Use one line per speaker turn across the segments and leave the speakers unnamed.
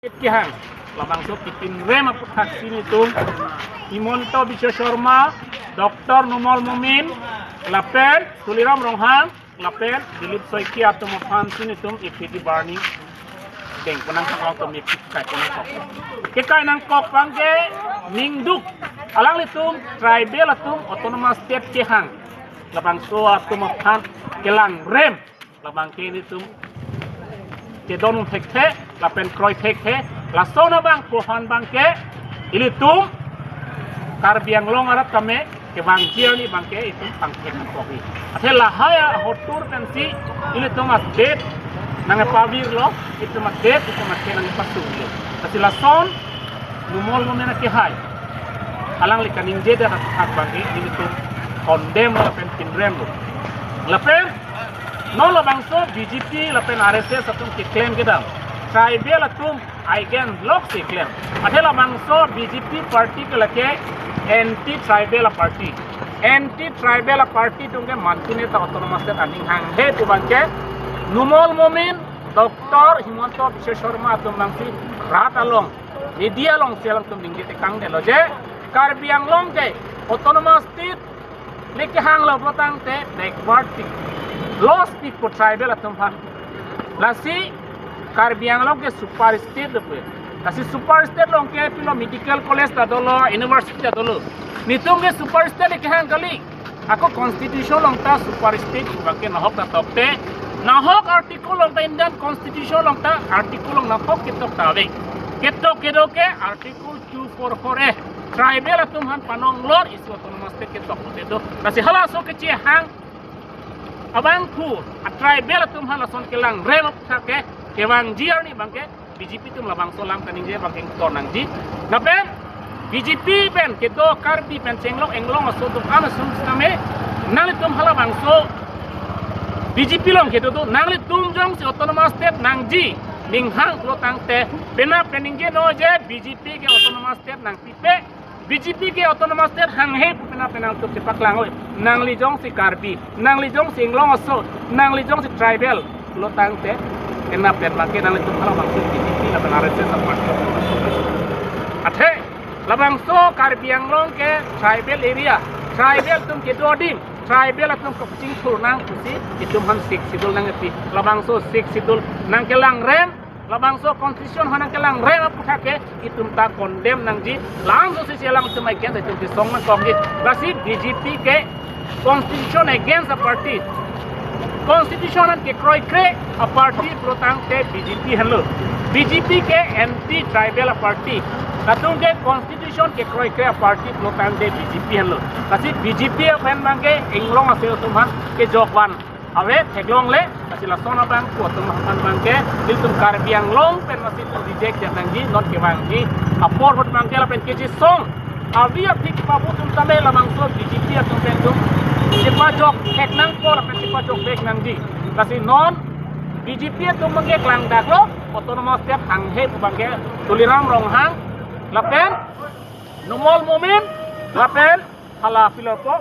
Kihang labang so tipin rem aput sini tum Himonto Biswa Sharma Dr. Numol Mumin lapen Tuliram Ronghang lapen Dilip Soiki atau mafan sini tum ipiti barni deng penang kalau tum ipiti kai penang kok kekai nang kok pangke mingduk alang litum tribal atum autonomous state Kihang labang so atum mafan kelang rem labang kini tum ke donung tekte lapen kroy tekte la sona bang pohan bangke ilitum karbiang long arat kame ke bang ni bangke itu pangke kopi atela haya hotur tensi ilitum asdet nang pabir lo itu masdet itu masdet nang pasu lo kasi la son numol mo mena ke hay alang likaning jeda hak bangke ilitum condemn lapen tinrem lo lapen no lo bangso BJP lapen RSS atum ke claim kedam tribal atum aigen blok se claim athela bangso BJP party ke lake anti tribal party tungge mantune ta autonomous state aning hang he tu bangke numol momin Dr. Himonto Biswa Sharma atum bangsi rat along media long selang tum dingge te kang de loje karbiang long ke autonomous state leke hang lo protang te backward lost speak for tribal atum han lasi karbiang long ke super state de lasi super state long ke pilo medical college ta dolo university ta dolo nitung ke super state ke hang kali ako constitution long ta super state bangke nahok ta tokte nahok article long ta Indian constitution long ta article long nahok ke tok ta be ketok kedo ke article 244 tribal atum han panong lor isu autonomous state ke tok te do lasi hala so ke chi hang abangku tribal atum hala son kelang rem ke kewang jiar ni bangke BJP tum labang solam kaning je bangke tonang ji napen BJP pen keto karbi pen cenglong englong aso tum ana sum stame nang tum hala bangso BJP long keto tu nang tum jong si autonomous state nang ji ning hang pro tang te pena pening je no je BJP ke autonomous state nang pipe BJP ke autonomous state hang he pena penang tu sepak lang oi nang li jong si karbi nang li jong si englong aso nang li jong si tribal lo tang te kena pen bangke nang li tum hala bangso BJP la benar se support athe labang so karbiang long ke tribal area tribal tum ke dodim tribal atum ko picing nang kusi itum han sik sidul nang pi labang so sik sidul nang kelang rem labang so constitution hanang kelang rem aputha ke itum ta condemn nang ji lang so si lang tum against itum ti song man kong ji basi BJP ke constitution against a party constitution ke kroy kre a party protang te BJP hello BJP ke anti tribal party katung ke constitution ke kroy kre a party protang te BJP hello kasi BJP pen bangke englong asel tumhan ke jokwan awe theglong le kasi la sona bang ko tum han bangke diltum karbiang long pen masi tu reject yang nangji not ke bangji apor hot bangke la pen ke ji song avia tik pabu tum tame la mangso BJP atum pen tum sipa jok hek nang por pen sipa jok bek nangji kasi non BJP tum bangke klang dak lo autonomous state hang he bangke tuliram ronghang lapen numol mumin lapen hala filopo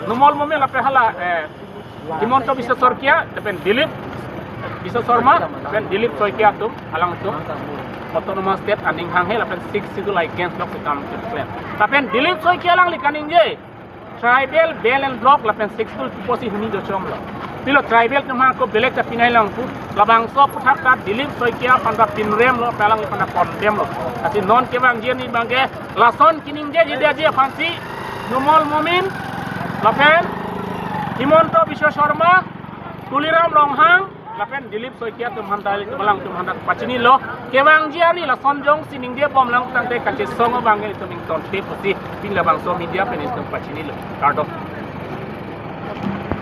numol mumin lapen hala Himonto Biswa Sharma lapen Dilip Biswa Sharma lapen Dilip Soiki atum alang tum autonomous state aning hang he lapen 6 sidul against block kam plan lapen Dilip Soiki alang likaning je tribal bell and block lapen 6 sidul posi huni do chomlo pilo tribal tumha ko belek ta pinai lang pu labang so puthak ka Dilip Soiki panda pinrem lo pelang panda condemn lo asi non ke bang je ni bangge lason kining je je fansi numol mumin lapen Himonto Biswa Sharma Tuliram Ronghang lapen Dilip Soiki tum handal balang tum handak pachini lo kewang je ni lason jong sining je bom lang tang te kache song bangge tum ing ton te pusi pin labang so media pen tum pachini lo kardo